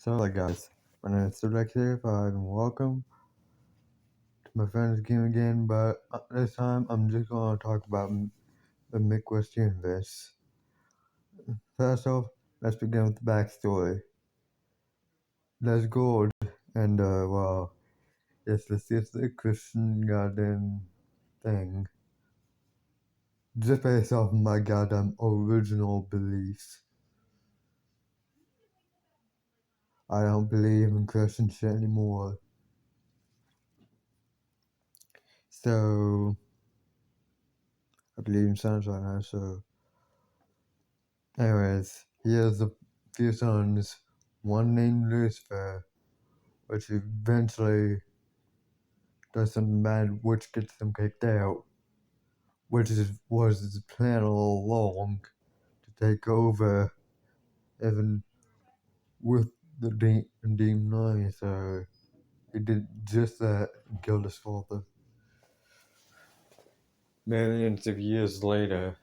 Hello guys, my name is Subjective5 and welcome to my friend's game again, but this time I'm just going to talk about the McWest universe. First off, let's begin with the backstory. There's gold, and yes, this is the Christian goddamn thing. Just based off my goddamn original beliefs. I don't believe in Christian shit anymore. So, I believe in sunshine now, so. Anyways, he has a few sons, one named Lucifer, which eventually does something bad, which gets them kicked out, was his plan all along to take over, even with the demon army. So he did just that and killed his father. Millions of years later,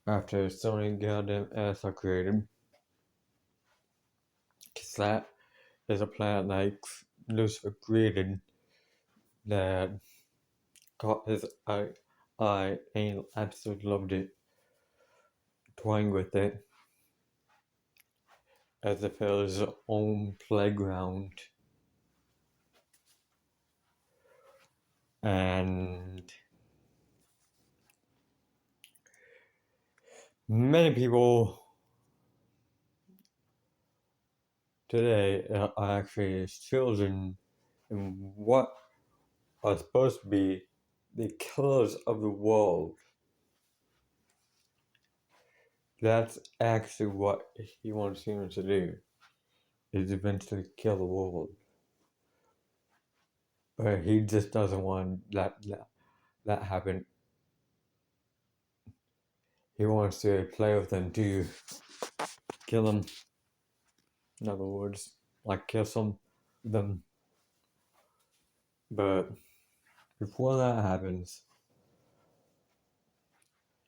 after so many goddamn Earths are created, because that is a planet like Lucifer created that caught his eye and absolutely loved it, toying with it as if it was his own playground. And many people today are actually his children and what are supposed to be the killers of the world. That's actually what he wants humans to do, is eventually kill the world. But he just doesn't want that happen. He wants to play with them to kill them. In other words, like kiss them. But before that happens,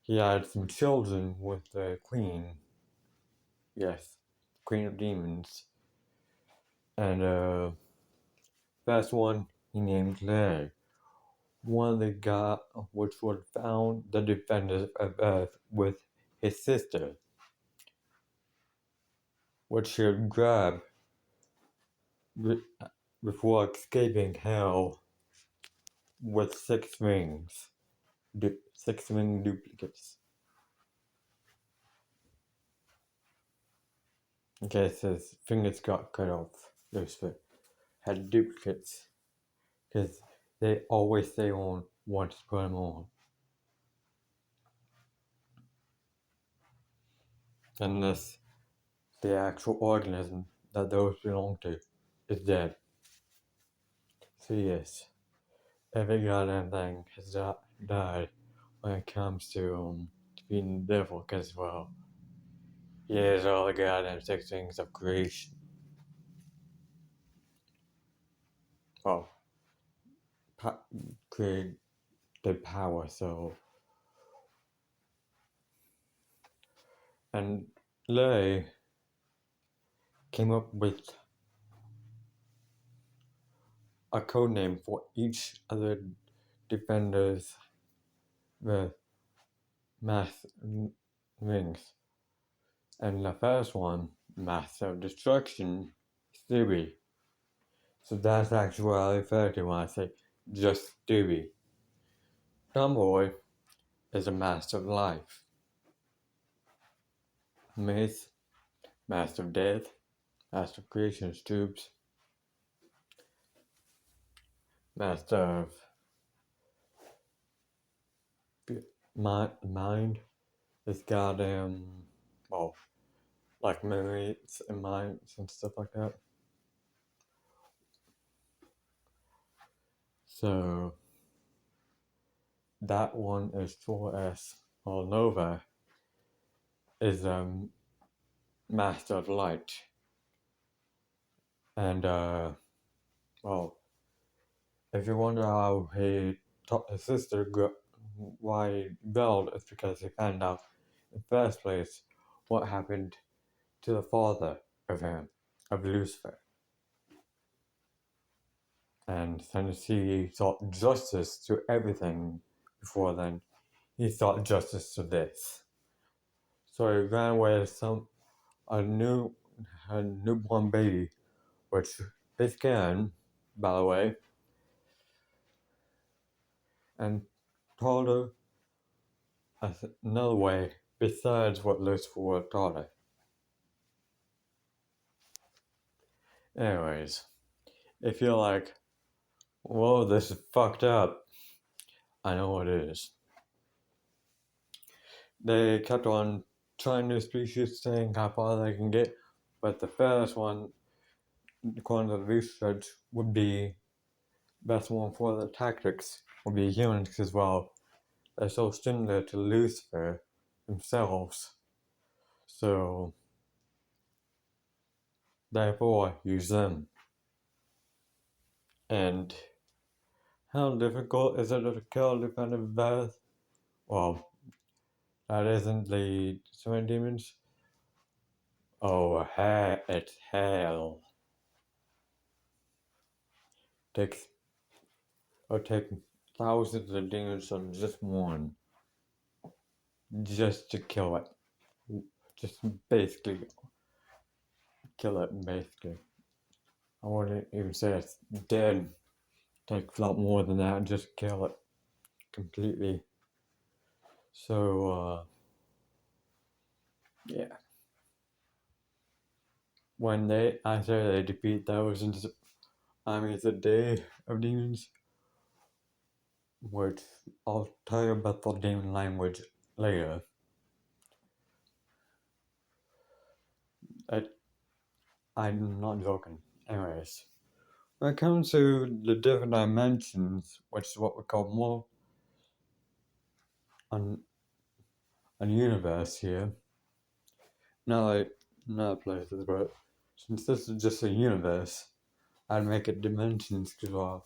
he had some children with the queen. Yes, queen of demons. And first one he named Larry. One of the guys which would found the defenders of Earth with his sister, which she would grab before escaping hell with 6 rings. 6 ring duplicates. In case his fingers got cut off, Lucifer had duplicates, because they always stay on once you put them on. Unless the actual organism that those belong to is dead. So yes, every goddamn thing has died when it comes to being the devil, because, well, he is all the goddamn 6 things of creation. Well, create the power, so. And Lei came up with a code name for each of the defenders with mass rings. And the first one, Master of Destruction, Stewie. So that's actually what I refer to when I say just Stewie. Tomboy is a Master of Life. Mace, Master of Death, Master of Creation's Tubes, Master of Mind is goddamn, well, like memories and minds and stuff like that. So that one is 4S, or Nova is Master of Light. And well, if you wonder how he taught his sister why he rebelled, it's because he found out in the first place what happened to the father of Lucifer. And since he sought justice to everything before then, he sought justice to this. So he ran away with a newborn baby, which is Karen, by the way, and told her another way besides what Lucifer taught her. Anyways, if you're like, whoa, this is fucked up, I know it is. They kept on trying new species, saying how far they can get, but the first one, according to the research, would be best one for the tactics would be humans as well. They're so similar to Lucifer themselves. So therefore use them. And how difficult is it to kill defending virus? Well, that isn't the destroying demons. Oh, it's hell. It'll take thousands of demons on just one. Just to kill it. Just basically kill it, basically. I wouldn't even say it's dead. It takes a lot more than that, just kill it completely. So, yeah. When I say they defeat thousands of armies a day of demons, which I'll tell you about the demon language later. I'm not joking. Anyways, when it comes to the different dimensions, which is what we call more a universe here, not places, but since this is just a universe, I'd make it dimensions because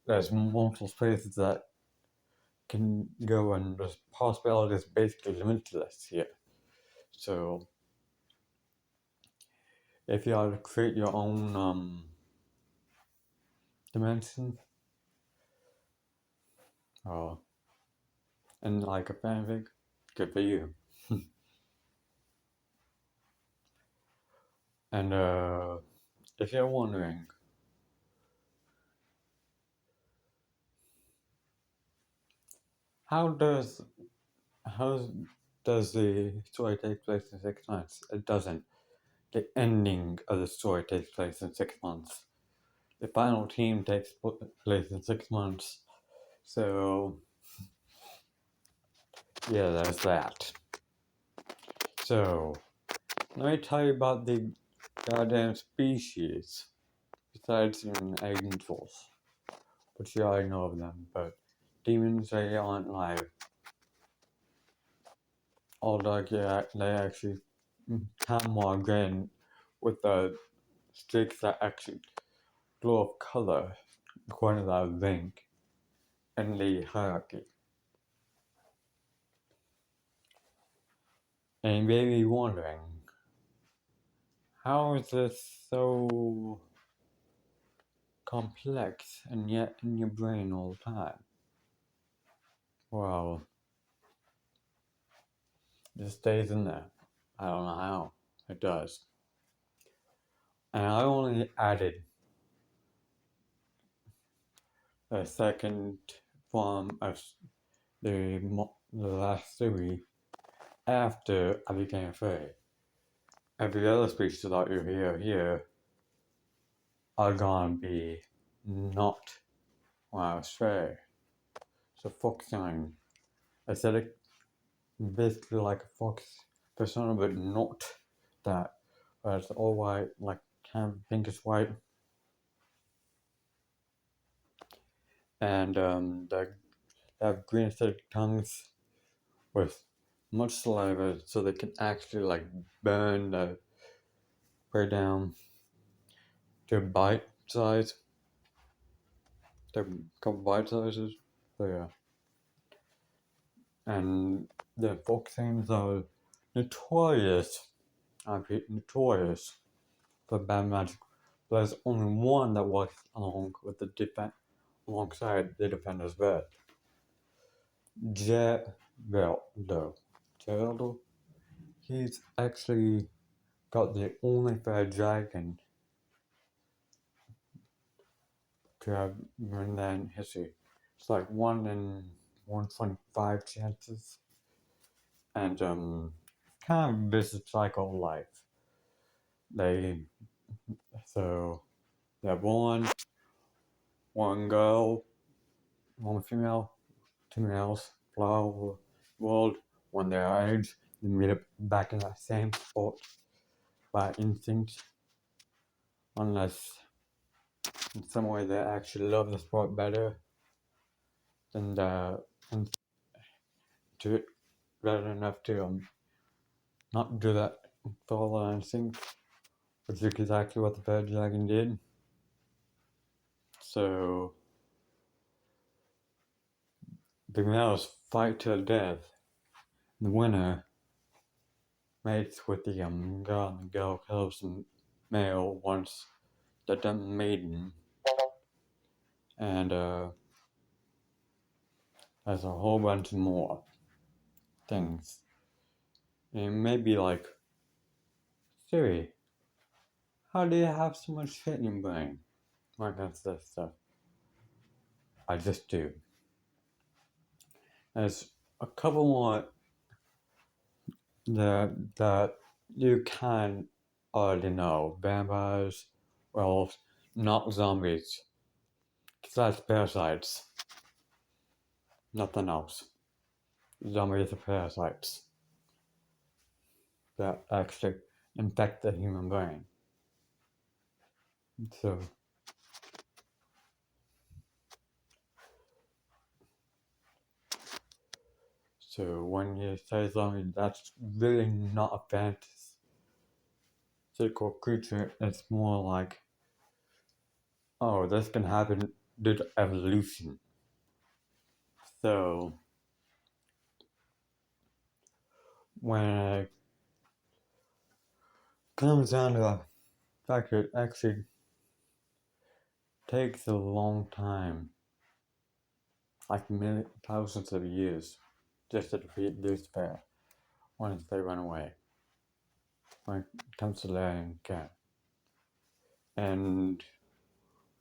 there's multiple spaces that can go, and there's possibilities basically limitless here. So if you are to create your own dimension, and like a fanfic, good for you. And if you're wondering, how does the story take place in 6 months? It doesn't. The ending of the story takes place in 6 months. The final team takes place in 6 months. So yeah, there's that. So let me tell you about the goddamn species besides angels, which you already know of them, but demons, they aren't like all dark. Yeah, they actually have more green with the streaks that actually glow of color according to that rank in the hierarchy. And you may be wondering, how is this so complex and yet in your brain all the time? Well, it stays in there. I don't know how. It does. And I only added a second form of the last three after I became fairy. Every other species that you hear here are gonna be not when I was fairy. So fox sign. I said it basically like a fox persona, but not that. But it's all white, like kind of pinkish white. And they have green aesthetic tongues with much saliva, so they can actually like burn the prey down to bite size. They're a couple bite sizes. So yeah. And the fox things are notorious, I repeat, notorious for bad magic. But there's only one that works alongside the defender's bed. Geraldo. Geraldo? He's actually got the only fair dragon to have been there in history. It's like 1 in 1.5 chances. And kind of vicious cycle of life. They have one girl, one female, 2 males, fly over the world. When they're age, they meet up back in that same spot by instinct, unless in some way they actually love the sport better than do it better enough to not do that follow instinct, which is exactly what the Fed Dragon did. So the males fight to the death. The winner mates with the girl, and the girl kills the male once they're done mating. And there's a whole bunch more things. And it may be like, Siri, how do you have so much shit in your brain? Like that's that stuff. I just do. There's a couple more that you can already know. Vampires, werewolves, not zombies. Because that's parasites. Nothing else. Zombies are parasites that actually infect the human brain. So when you say zombie, that's really not a fantastical creature. It's more like, oh, this can happen due to evolution. So when it comes down to the fact that it actually takes a long time, like thousands of years, just to defeat this pair once they run away. When it comes to Larry and Cat. And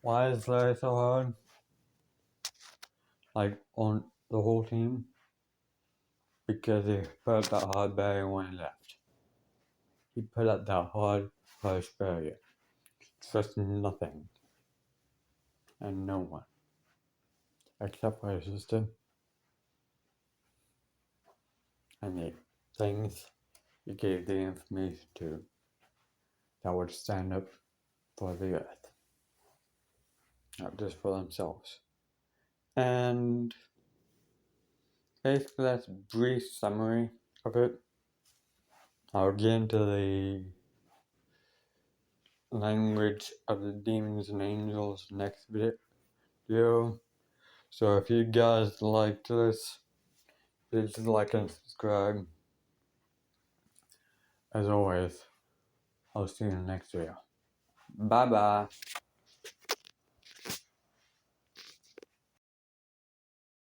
why is Larry so hard? Like on the whole team? Because he put up that hard barrier when he left. He put up that hard, harsh barrier. Trust nothing. And no one. Except for his sister. And the things he gave the information to that would stand up for the earth. Not just for themselves. And basically that's a brief summary of it. I'll get into the language of the demons and angels next video. So if you guys liked this, please like and subscribe. As always, I'll see you in the next video. Bye bye.